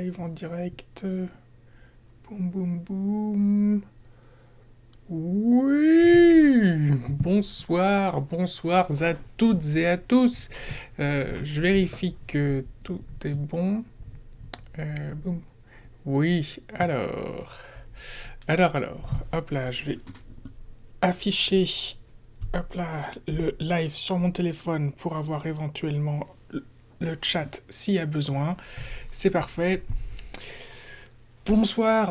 live en direct. Boum boum boum. Oui, bonsoir à toutes et à tous. Je vérifie que tout est bon. Boum. Oui, alors, hop là, je vais afficher, hop là, le live sur mon téléphone pour avoir éventuellement le chat s'il y a besoin. C'est parfait. Bonsoir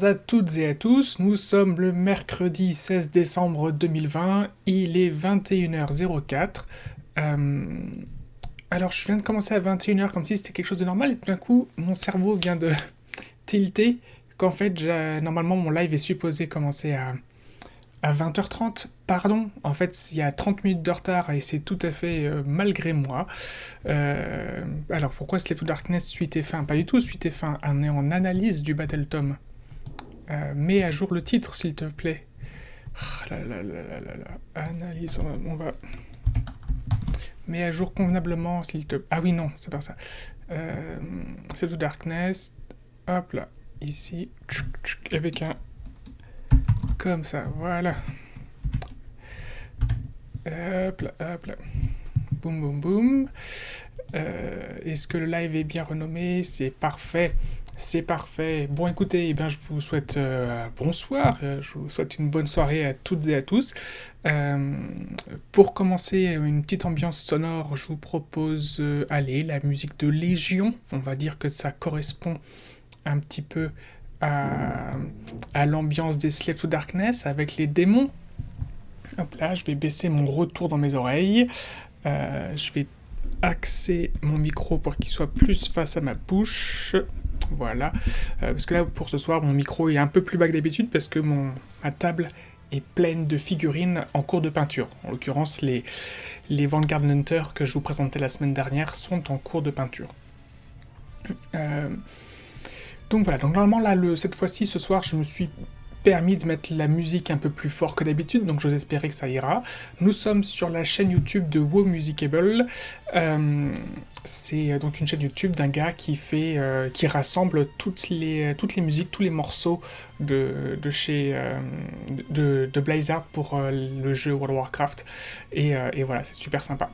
à toutes et à tous. Nous sommes le mercredi 16 décembre 2020. Il est 21h04. Alors, je viens de commencer à 21h comme si c'était quelque chose de normal. Et tout d'un coup, mon cerveau vient de tilter qu'en fait, normalement, mon live est supposé commencer à 20h30, pardon. En fait, il y a 30 minutes de retard et c'est tout à fait malgré moi. Alors, pourquoi Slave to Darkness suite et fin? Pas du tout, suite et fin. On est en analyse du Battle Tom. Mets à jour le titre, s'il te plaît. Analyse, on va... Mets à jour convenablement, s'il te plaît. Ah oui, non, c'est pas ça. Slave to Darkness. Hop là, ici. Avec un... Comme ça, voilà. Hop là. Boum, boum, boum. Est-ce que le live est bien renommé? C'est parfait. Bon, écoutez, je vous souhaite bonsoir. Je vous souhaite une bonne soirée à toutes et à tous. Pour commencer, une petite ambiance sonore, je vous propose, la musique de Légion. On va dire que ça correspond un petit peu à l'ambiance des Slave to Darkness avec les démons. Hop là, je vais baisser mon retour dans mes oreilles. Je vais axer mon micro pour qu'il soit plus face à ma bouche. Voilà. Parce que là, pour ce soir, mon micro est un peu plus bas que d'habitude parce que ma table est pleine de figurines en cours de peinture. En l'occurrence, les Vanguard Hunter que je vous présentais la semaine dernière sont en cours de peinture. Donc voilà, normalement là, cette fois-ci, ce soir, je me suis permis de mettre la musique un peu plus fort que d'habitude, donc j'ose espérer que ça ira. Nous sommes sur la chaîne YouTube de Wow Musicable. C'est donc une chaîne YouTube d'un gars qui rassemble toutes les musiques, tous les morceaux de Blizzard pour le jeu World of Warcraft. Et voilà, c'est super sympa.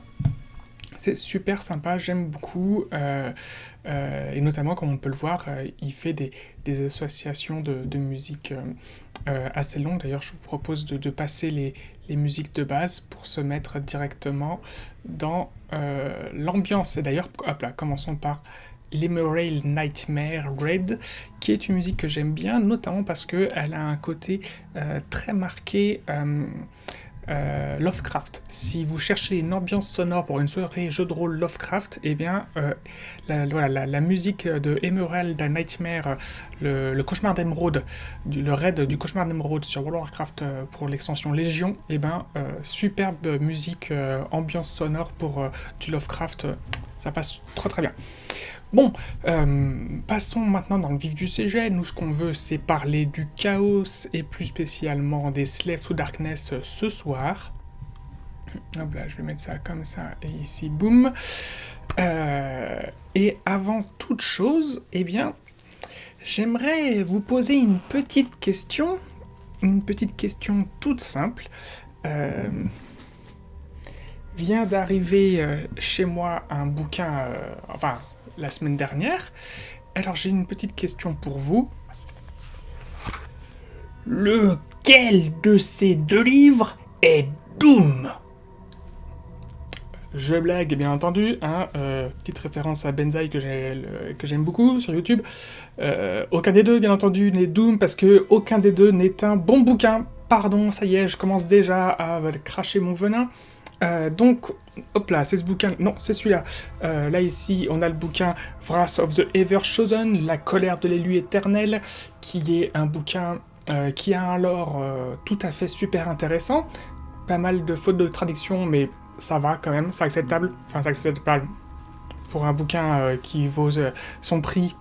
J'aime beaucoup, et notamment, comme on peut le voir, il fait des associations de musique assez longues. D'ailleurs, je vous propose de passer les musiques de base pour se mettre directement dans l'ambiance. Et d'ailleurs, hop là, commençons par l'Emerald Nightmare Red, qui est une musique que j'aime bien, notamment parce qu'elle a un côté très marqué... Lovecraft. Si vous cherchez une ambiance sonore pour une soirée jeu de rôle Lovecraft, la musique de Emerald Nightmare, le cauchemar d'émeraude, le raid du cauchemar d'émeraude sur World of Warcraft pour l'extension Légion, superbe musique, ambiance sonore pour du Lovecraft, ça passe très très bien. Bon, passons maintenant dans le vif du sujet. Nous, ce qu'on veut, c'est parler du chaos et plus spécialement des Slave to Darkness ce soir. Hop là, je vais mettre ça comme ça et ici, boum. Et avant toute chose, j'aimerais vous poser une petite question toute simple. Vient d'arriver chez moi un bouquin, la semaine dernière. Alors j'ai une petite question pour vous. Lequel de ces deux livres est Doom? Je blague, bien entendu. Petite référence à Benzaï que j'aime beaucoup sur YouTube. Aucun des deux, bien entendu, n'est Doom parce que aucun des deux n'est un bon bouquin. Pardon, ça y est, je commence déjà à cracher mon venin. Donc, hop là, c'est ce bouquin, non, c'est celui-là. Là, ici, on a le bouquin Wrath of the Ever Chosen, La colère de l'élu éternel, qui est un bouquin qui a un lore tout à fait super intéressant. Pas mal de fautes de traduction, mais ça va quand même, c'est acceptable. Enfin, c'est acceptable pour un bouquin qui vaut son prix.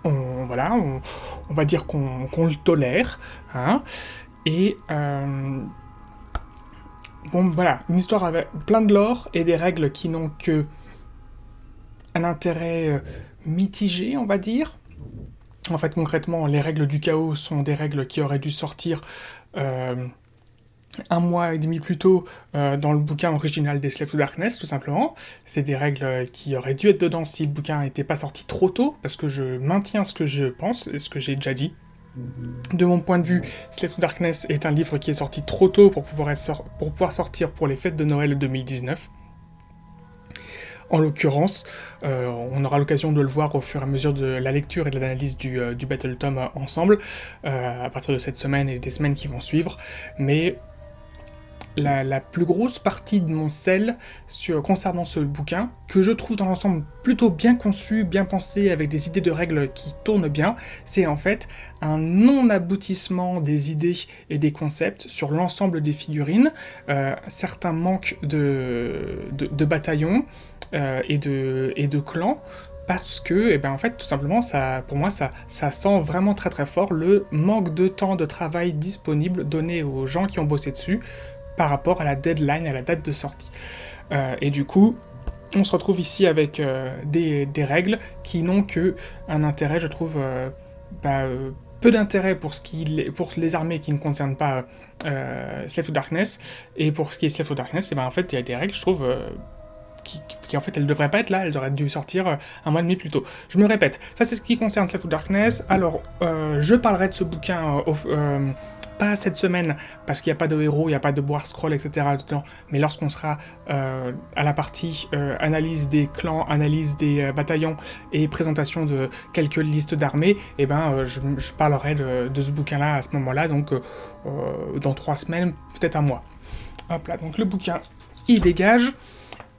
On va dire qu'on le tolère. Hein. Et... Bon, voilà, une histoire avec plein de lore et des règles qui n'ont que un intérêt mitigé, on va dire. En fait, concrètement, les règles du chaos sont des règles qui auraient dû sortir un mois et demi plus tôt dans le bouquin original des Slave to Darkness, tout simplement. C'est des règles qui auraient dû être dedans si le bouquin n'était pas sorti trop tôt, parce que je maintiens ce que je pense et ce que j'ai déjà dit. De mon point de vue, Slave to Darkness est un livre qui est sorti trop tôt pour pouvoir sortir pour les fêtes de Noël 2019. En l'occurrence, on aura l'occasion de le voir au fur et à mesure de la lecture et de l'analyse du Battle Tome ensemble, à partir de cette semaine et des semaines qui vont suivre, mais la plus grosse partie de mon sel concernant ce bouquin, que je trouve dans l'ensemble plutôt bien conçu, bien pensé, avec des idées de règles qui tournent bien, c'est en fait un non-aboutissement des idées et des concepts sur l'ensemble des figurines, certains manques de bataillons et de clans, parce que, en fait, tout simplement, pour moi, ça sent vraiment très très fort le manque de temps de travail disponible donné aux gens qui ont bossé dessus, par rapport à la deadline, à la date de sortie. Et du coup, on se retrouve ici avec des règles qui n'ont que un intérêt, je trouve, peu d'intérêt pour les armées qui ne concernent pas Slave to Darkness, et pour ce qui est Slave to Darkness, en fait, il y a des règles, je trouve, qui en fait elles devraient pas être là, elles auraient dû sortir un mois et demi plus tôt. Je me répète, ça c'est ce qui concerne Slave to Darkness. Alors, je parlerai de ce bouquin pas cette semaine, parce qu'il n'y a pas de héros, il n'y a pas de War Scroll, etc. dedans, mais lorsqu'on sera à la partie analyse des clans, analyse des bataillons et présentation de quelques listes d'armées, je parlerai de ce bouquin-là à ce moment-là, donc dans 3 semaines, peut-être un mois. Hop là, donc le bouquin, il dégage,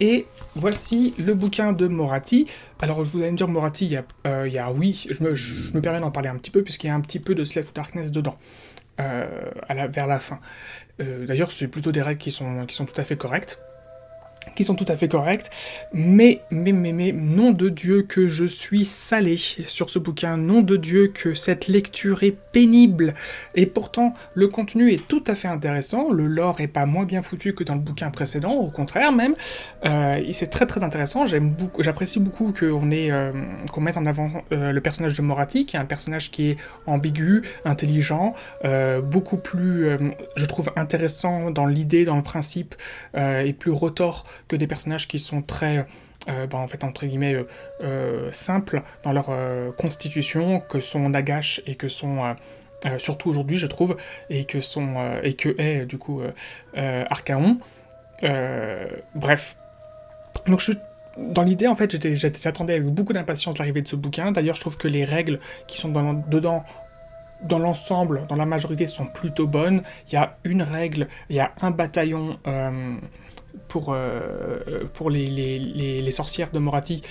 et voici le bouquin de Moratti. Alors, vous allez me dire, Moratti, je me permets d'en parler un petit peu, puisqu'il y a un petit peu de Slave to Darkness dedans. Vers la fin. D'ailleurs, c'est plutôt des règles qui sont tout à fait correctes. Mais, nom de Dieu que je suis salé sur ce bouquin, nom de Dieu que cette lecture est pénible, et pourtant le contenu est tout à fait intéressant, le lore est pas moins bien foutu que dans le bouquin précédent, au contraire même, c'est très très intéressant, j'apprécie beaucoup qu'on mette en avant le personnage de Moratti, qui est un personnage qui est ambigu, intelligent, beaucoup plus, je trouve, intéressant dans l'idée, dans le principe, et plus retors que des personnages qui sont très, en fait, entre guillemets, simples dans leur constitution, que sont Nagash et que sont, surtout aujourd'hui, je trouve, et que est, du coup, Archaon. Bref. Donc, dans l'idée, en fait, j'attendais avec beaucoup d'impatience l'arrivée de ce bouquin. D'ailleurs, je trouve que les règles qui sont dedans, dans l'ensemble, dans la majorité, sont plutôt bonnes. Il y a une règle, il y a un bataillon pour les sorcières de Moratti,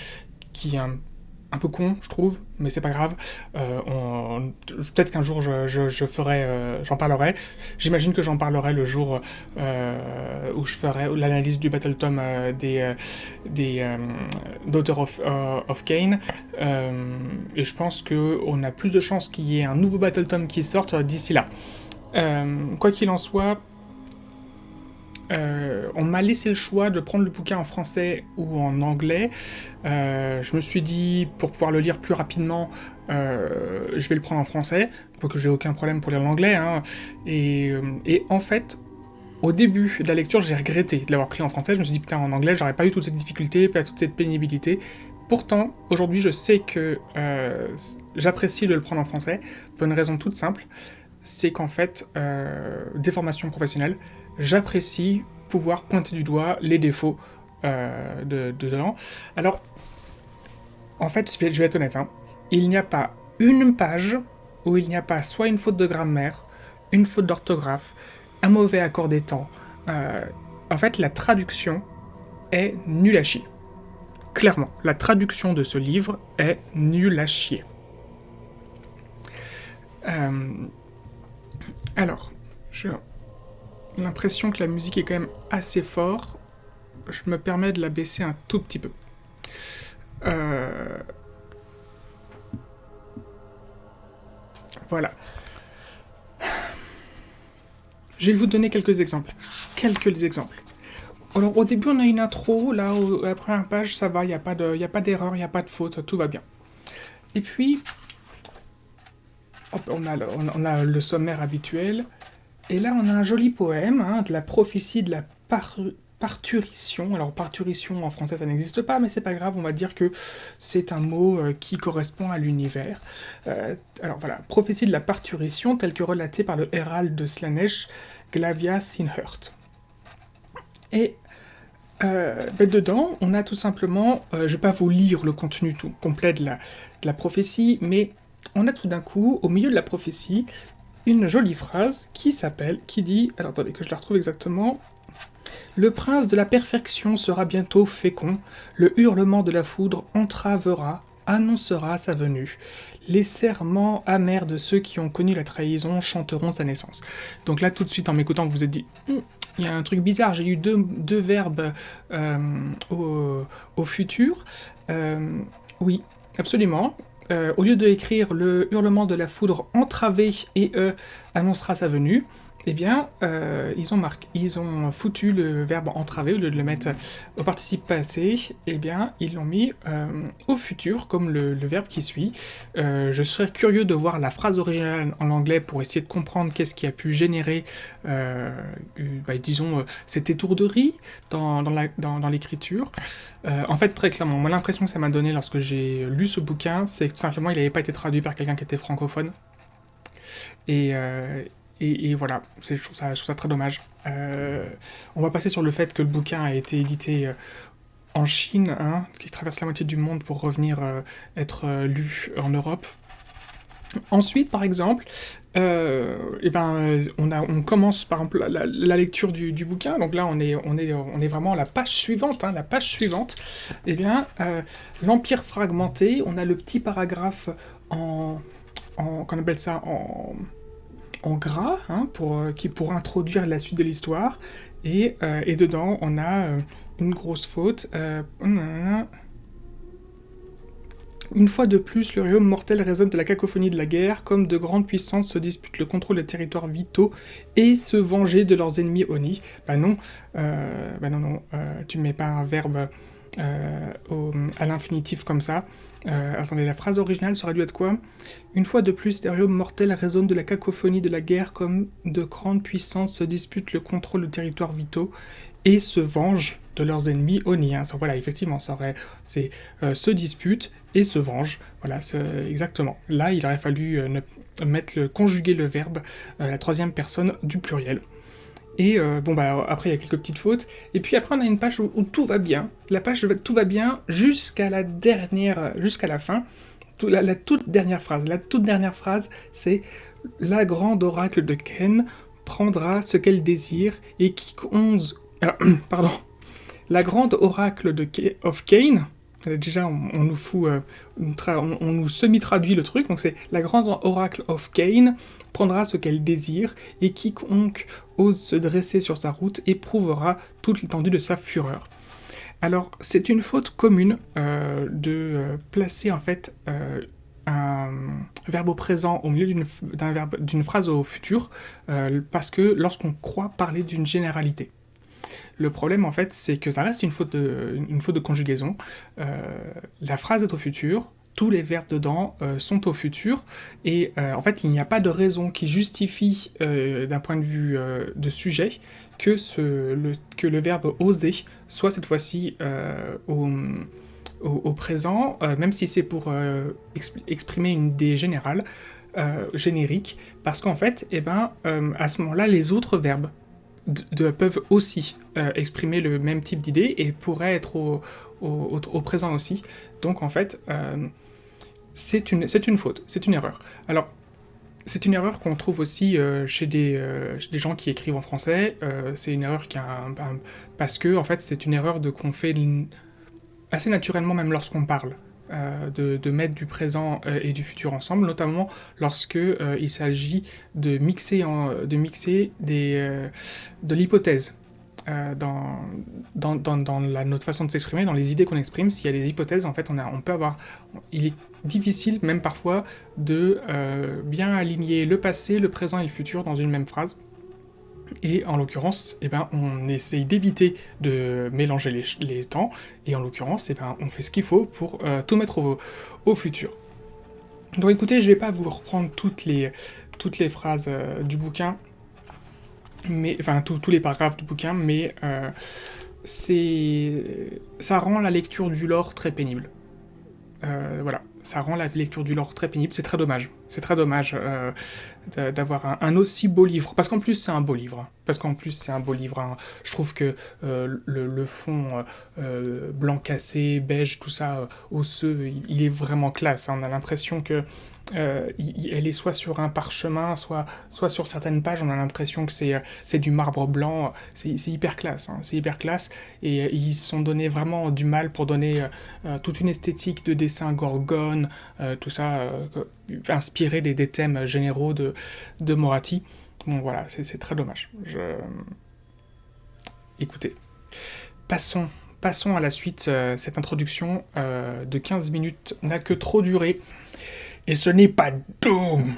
qui est un peu con, je trouve, mais c'est pas grave. Peut-être qu'un jour j'en parlerai. J'imagine que j'en parlerai le jour où je ferai l'analyse du Battle Tome des Daughter of Cain. Et je pense qu'on a plus de chances qu'il y ait un nouveau Battle Tome qui sorte d'ici là. Quoi qu'il en soit, on m'a laissé le choix de prendre le bouquin en français ou en anglais. Je me suis dit, pour pouvoir le lire plus rapidement, je vais le prendre en français, pour que j'ai aucun problème pour lire l'anglais. Hein. Et en fait, au début de la lecture, j'ai regretté de l'avoir pris en français. Je me suis dit, putain, en anglais, j'aurais pas eu toute cette difficulté, pas toute cette pénibilité. Pourtant, aujourd'hui, je sais que j'apprécie de le prendre en français, pour une raison toute simple, c'est qu'en fait, des formations professionnelles, j'apprécie pouvoir pointer du doigt les défauts dedans. Alors, en fait, je vais être honnête, hein, il n'y a pas une page où il n'y a pas soit une faute de grammaire, une faute d'orthographe, un mauvais accord des temps. En fait, la traduction est nulle à chier. Clairement, la traduction de ce livre est nulle à chier. Alors, j'ai l'impression que la musique est quand même assez forte. Je me permets de la baisser un tout petit peu. Voilà. Je vais vous donner quelques exemples. Alors, au début, on a une intro. Là, la première page, ça va. Il n'y a pas d'erreur, il n'y a pas de faute. Tout va bien. Et puis, hop, on a le sommaire habituel. Et là, on a un joli poème, hein, de la prophétie de la parturition. Alors, parturition en français, ça n'existe pas, mais c'est pas grave, on va dire que c'est un mot qui correspond à l'univers. Alors voilà, prophétie de la parturition, telle que relatée par le hérald de Slanesh, Glavia Sinhurt. Et dedans, on a tout simplement, je vais pas vous lire le contenu tout complet de la prophétie, mais on a tout d'un coup, au milieu de la prophétie, une jolie phrase qui dit, alors attendez que je la retrouve exactement, le prince de la perfection sera bientôt fécond, le hurlement de la foudre entravera, annoncera sa venue. Les serments amers de ceux qui ont connu la trahison chanteront sa naissance. Donc là, tout de suite, en m'écoutant, vous vous êtes dit, il y a un truc bizarre, j'ai eu deux verbes au futur. Oui, absolument. Au lieu d'écrire le hurlement de la foudre entravé et annoncera sa venue, eh bien, ils ont foutu le verbe entraver, au lieu de le mettre au participe passé, eh bien, ils l'ont mis au futur, comme le verbe qui suit. Je serais curieux de voir la phrase originale en anglais pour essayer de comprendre qu'est-ce qui a pu générer, disons, cette étourderie dans l'écriture. En fait, très clairement, moi, l'impression que ça m'a donné lorsque j'ai lu ce bouquin, c'est que tout simplement, il n'avait pas été traduit par quelqu'un qui était francophone. Et voilà, je trouve ça très dommage. On va passer sur le fait que le bouquin a été édité en Chine, hein, qui traverse la moitié du monde pour revenir être lu en Europe. Ensuite, par exemple, on commence par exemple la lecture du bouquin. Donc là, on est vraiment à la page suivante. Hein, la page suivante, eh bien, l'Empire fragmenté. On a le petit paragraphe qu'on appelle ça en gras, hein, pour introduire la suite de l'histoire. Et dedans, on a une grosse faute. Une fois de plus, le royaume mortel résonne de la cacophonie de la guerre, comme de grandes puissances se disputent le contrôle des territoires vitaux et se venger de leurs ennemis Oni. Non, tu ne mets pas un verbe à l'infinitif comme ça. Attendez, la phrase originale sera due à quoi ? Une fois de plus, les royaumes mortels résonnent de la cacophonie de la guerre, comme de grandes puissances se disputent le contrôle des territoires vitaux et se vengent de leurs ennemis Oni. Hein. Voilà, effectivement, c'est se disputent et se vengent. Voilà, c'est exactement. Là, il aurait fallu conjuguer le verbe, la troisième personne du pluriel. Et après, il y a quelques petites fautes. Et puis après, on a une page où tout va bien. La page où tout va bien jusqu'à la fin. La toute dernière phrase. La toute dernière phrase, c'est « La grande oracle de Ken prendra ce qu'elle désire et qui pardon. La grande oracle of Cain... Déjà, on nous fout, on nous semi-traduit le truc, donc c'est la grande oracle of Cain prendra ce qu'elle désire, et quiconque ose se dresser sur sa route éprouvera toute l'étendue de sa fureur. Alors, c'est une faute commune de placer en fait un verbe au présent au milieu d'une phrase au futur, parce que lorsqu'on croit parler d'une généralité. Le problème, en fait, c'est que ça reste une faute de conjugaison. La phrase est au futur, tous les verbes dedans sont au futur, et en fait, il n'y a pas de raison qui justifie, d'un point de vue de sujet, que le verbe oser soit cette fois-ci au présent, même si c'est pour exprimer une idée générale, générique, parce qu'en fait, à ce moment-là, les autres verbes peuvent aussi exprimer le même type d'idée et pourraient être au présent aussi. Donc en fait, c'est une faute, c'est une erreur. Alors, c'est une erreur qu'on trouve aussi chez des gens qui écrivent en français. C'est une erreur parce que en fait, c'est une erreur qu'on fait assez naturellement même lorsqu'on parle. De mettre du présent et du futur ensemble, notamment lorsque il s'agit de mixer de l'hypothèse dans notre façon de s'exprimer, dans les idées qu'on exprime. S'il y a des hypothèses, en fait, on peut avoir... Il est difficile, même parfois, de bien aligner le passé, le présent et le futur dans une même phrase. Et en l'occurrence, on essaye d'éviter de mélanger les temps, et en l'occurrence, on fait ce qu'il faut pour tout mettre au futur. Donc écoutez, je vais pas vous reprendre toutes les phrases du bouquin, mais enfin tous les paragraphes du bouquin, mais ça rend la lecture du lore très pénible. Voilà, ça rend la lecture du lore très pénible, c'est très dommage. C'est très dommage d'avoir un aussi beau livre. Parce qu'en plus, c'est un beau livre. Hein. Je trouve que le fond blanc cassé, beige, tout ça, osseux, il est vraiment classe. Hein. On a l'impression que elle est soit sur un parchemin, soit sur certaines pages, on a l'impression que c'est du marbre blanc. C'est hyper classe. Hein. C'est hyper classe. Et ils se sont donné vraiment du mal pour donner toute une esthétique de dessin gorgone, tout ça, inspiré des thèmes généraux de Moratti. Bon voilà, c'est très dommage. Écoutez, passons à la suite. Cette introduction de 15 minutes n'a que trop duré. Et ce n'est pas Doom